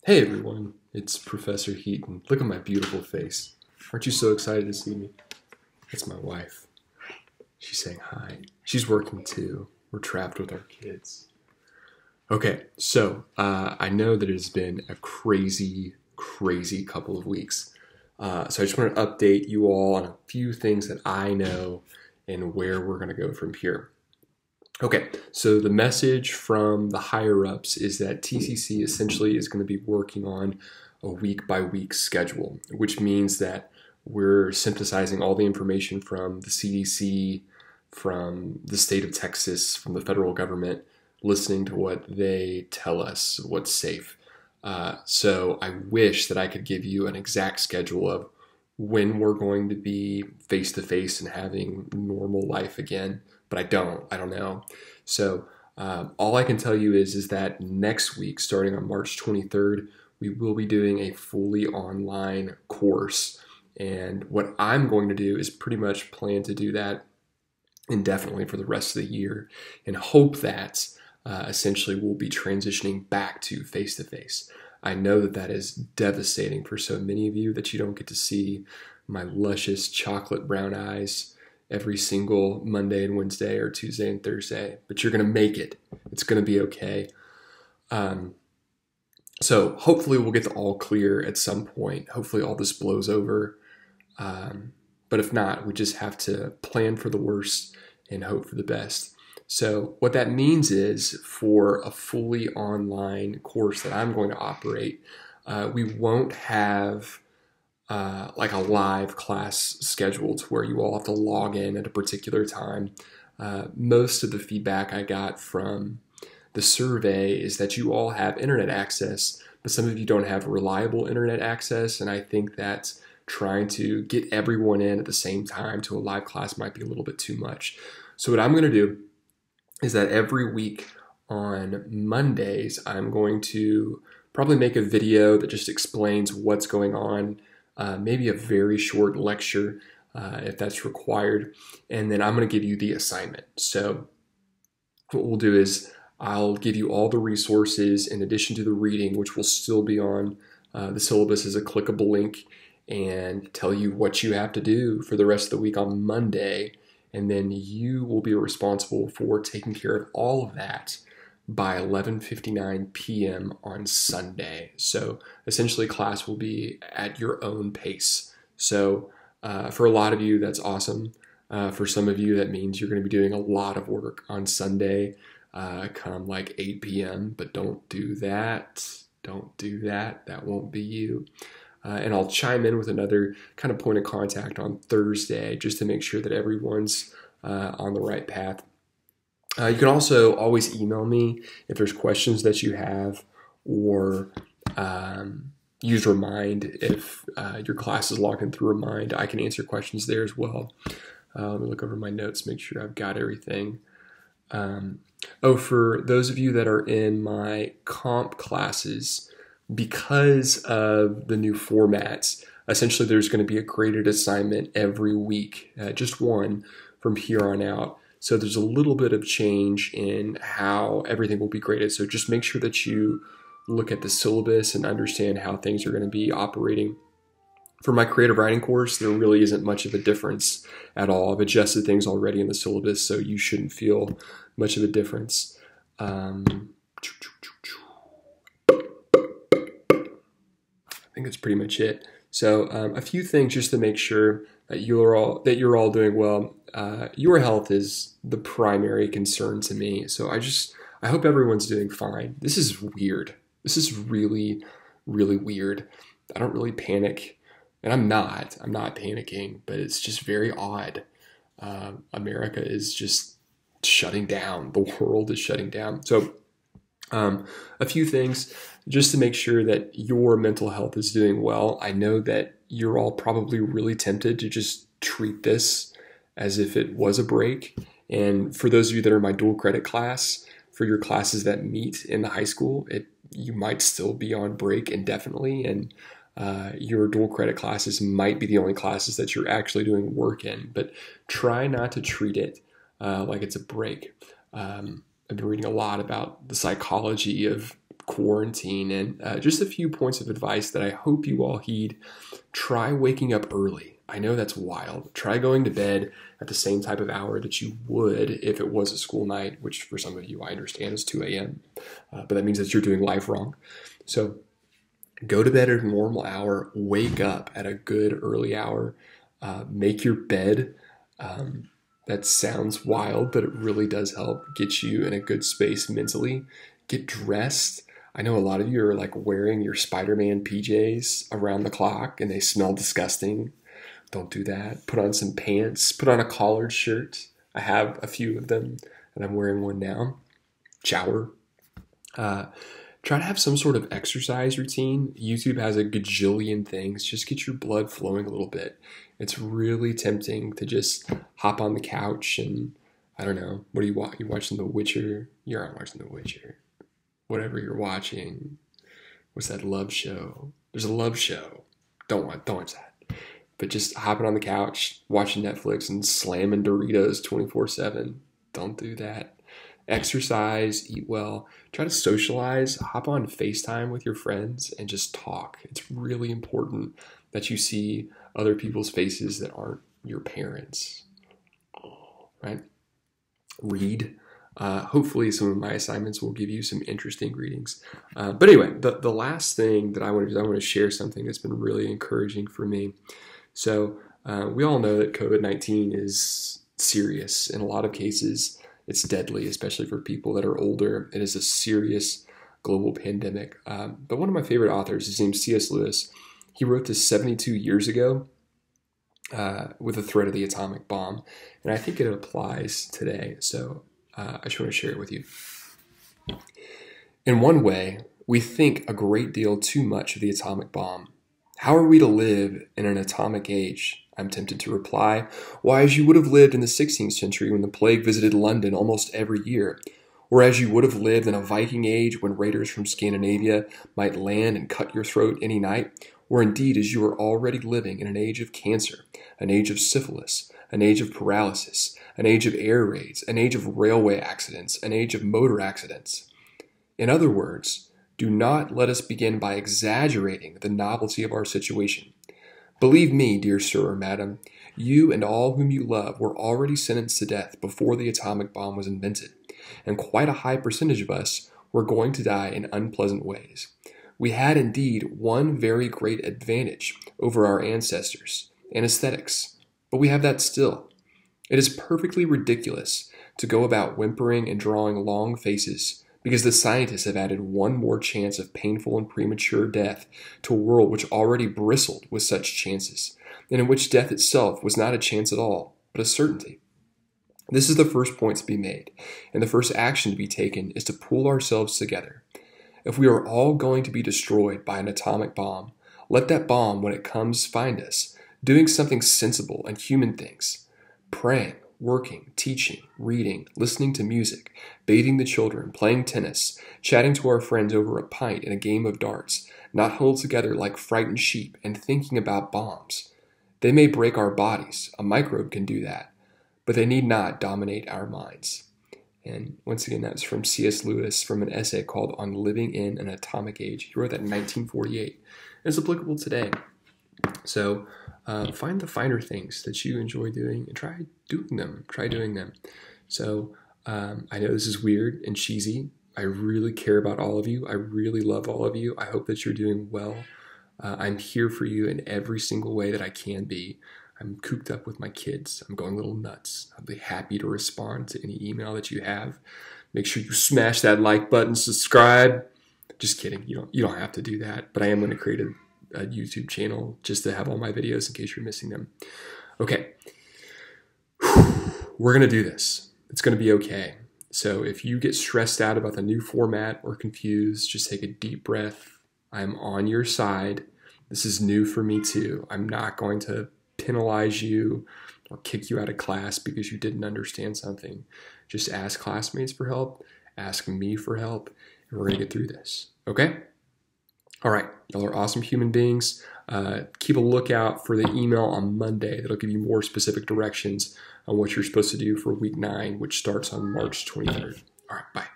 Hey everyone, it's Professor Heaton. Look at my beautiful face. Aren't you so excited to see me? That's my wife. She's saying hi. She's working too. We're trapped with our kids. Okay, so I know that it has been a crazy, crazy couple of weeks. So I just want to update you all on a few things that I know and where we're going to go from here. Okay, so the message from the higher ups is that TCC essentially is going to be working on a week by week schedule, which means that we're synthesizing all the information from the CDC, from the state of Texas, from the federal government, listening to what they tell us, what's safe. So I wish that I could give you an exact schedule of when we're going to be face to face and having normal life again, but I don't. I don't know. So all I can tell you is that next week, starting on March 23rd, we will be doing a fully online course. And what I'm going to do is pretty much plan to do that indefinitely for the rest of the year and hope that essentially we'll be transitioning back to face. I know that that is devastating for so many of you that you don't get to see my luscious chocolate brown eyes every single Monday and Wednesday or Tuesday and Thursday, but you're going to make it. It's going to be okay. So hopefully we'll get the all clear at some point. Hopefully all this blows over. But if not, we just have to plan for the worst and hope for the best. So what that means is for a fully online course that I'm going to operate, we won't have like a live class scheduled where you all have to log in at a particular time. Most of the feedback I got from the survey is that you all have internet access, but some of you don't have reliable internet access, and I think that trying to get everyone in at the same time to a live class might be a little bit too much. So what I'm going to do is that every week on Mondays, I'm going to probably make a video that just explains what's going on, maybe a very short lecture if that's required, and then I'm going to give you the assignment. So what we'll do is I'll give you all the resources in addition to the reading, which will still be on the syllabus as a clickable link, and tell you what you have to do for the rest of the week on Monday. And then you will be responsible for taking care of all of that by 11:59 p.m. on Sunday. So essentially class will be at your own pace. So for a lot of you, that's awesome. For some of you, that means you're going to be doing a lot of work on Sunday come like 8 p.m. But don't do that. Don't do that. That won't be you. And I'll chime in with another kind of point of contact on Thursday just to make sure that everyone's on the right path. You can also always email me if there's questions that you have, or use Remind if your class is logged in through Remind. I can answer questions there as well. Let me look over my notes, make sure I've got everything. For those of you that are in my comp classes, because of the new formats, essentially there's going to be a graded assignment every week, just one from here on out. So there's a little bit of change in how everything will be graded. So just make sure that you look at the syllabus and understand how things are going to be operating. For my creative writing course, there really isn't much of a difference at all. I've adjusted things already in the syllabus, so you shouldn't feel much of a difference. I think that's pretty much it. So a few things just to make sure that you're all doing well. Your health is the primary concern to me. So I hope everyone's doing fine. This is weird. This is really, really weird. I don't really panic, and I'm not panicking, but it's just very odd. America is just shutting down. The world is shutting down. So a few things just to make sure that your mental health is doing well. I know that you're all probably really tempted to just treat this as if it was a break. And for those of you that are in my dual credit class, for your classes that meet in the high school, you might still be on break indefinitely. And your dual credit classes might be the only classes that you're actually doing work in. But try not to treat it like it's a break. I've been reading a lot about the psychology of quarantine. And just a few points of advice that I hope you all heed. Try waking up early. I know that's wild. Try going to bed at the same type of hour that you would if it was a school night, which for some of you I understand is 2 a.m. But that means that you're doing life wrong. So go to bed at a normal hour. Wake up at a good early hour. Make your bed. That sounds wild, but it really does help get you in a good space mentally. Get dressed. I know a lot of you are like wearing your Spider-Man PJs around the clock and they smell disgusting. Don't do that. Put on some pants. Put on a collared shirt. I have a few of them and I'm wearing one now. Shower. Try to have some sort of exercise routine. YouTube has a gajillion things. Just get your blood flowing a little bit. It's really tempting to just hop on the couch and, I don't know, what are you watching? You watching The Witcher? You aren't watching The Witcher. Whatever you're watching. What's that love show? There's a love show. Don't watch that. But just hopping on the couch, watching Netflix and slamming Doritos 24/7. Don't do that. Exercise, eat well, try to socialize, hop on FaceTime with your friends and just talk. It's really important that you see other people's faces that aren't your parents, right? Read. Hopefully some of my assignments will give you some interesting readings. But anyway, the last thing that I want to do is I want to share something that's been really encouraging for me. So we all know that COVID-19 is serious. In a lot of cases, it's deadly, especially for people that are older. It is a serious global pandemic. But one of my favorite authors, his name's C.S. Lewis. He wrote this 72 years ago with the threat of the atomic bomb. And I think it applies today. So I just want to share it with you. In one way, we think a great deal too much of the atomic bomb. How are we to live in an atomic age? I'm tempted to reply, why, as you would have lived in the 16th century when the plague visited London almost every year, or as you would have lived in a Viking age when raiders from Scandinavia might land and cut your throat any night, or indeed as you are already living in an age of cancer, an age of syphilis, an age of paralysis, an age of air raids, an age of railway accidents, an age of motor accidents. In other words, do not let us begin by exaggerating the novelty of our situation. Believe me, dear sir or madam, you and all whom you love were already sentenced to death before the atomic bomb was invented, and quite a high percentage of us were going to die in unpleasant ways. We had indeed one very great advantage over our ancestors, anesthetics, but we have that still. It is perfectly ridiculous to go about whimpering and drawing long faces because the scientists have added one more chance of painful and premature death to a world which already bristled with such chances, and in which death itself was not a chance at all, but a certainty. This is the first point to be made, and the first action to be taken is to pull ourselves together. If we are all going to be destroyed by an atomic bomb, let that bomb, when it comes, find us, doing something sensible and human things, praying, working, teaching, reading, listening to music, bathing the children, playing tennis, chatting to our friends over a pint and a game of darts, not huddled together like frightened sheep and thinking about bombs. They may break our bodies, a microbe can do that, but they need not dominate our minds. And once again, that's from C.S. Lewis from an essay called On Living in an Atomic Age. He wrote that in 1948. And it's applicable today. So find the finer things that you enjoy doing and try doing them. So I know this is weird and cheesy. I really care about all of you. I really love all of you. I hope that you're doing well. I'm here for you in every single way that I can be. I'm cooped up with my kids. I'm going a little nuts. I'll be happy to respond to any email that you have. Make sure you smash that like button, subscribe. Just kidding. You don't have to do that. But I am going to create a YouTube channel just to have all my videos in case you're missing them. Okay. We're going to do this. It's going to be okay. So if you get stressed out about the new format or confused, just take a deep breath. I'm on your side. This is new for me too. I'm not going to penalize you or kick you out of class because you didn't understand something. Just ask classmates for help, ask me for help, and we're going to get through this. Okay? All right. Y'all are awesome human beings. Keep a lookout for the email on Monday that'll give you more specific directions on what you're supposed to do for week 9, which starts on March 23rd. All right. Bye.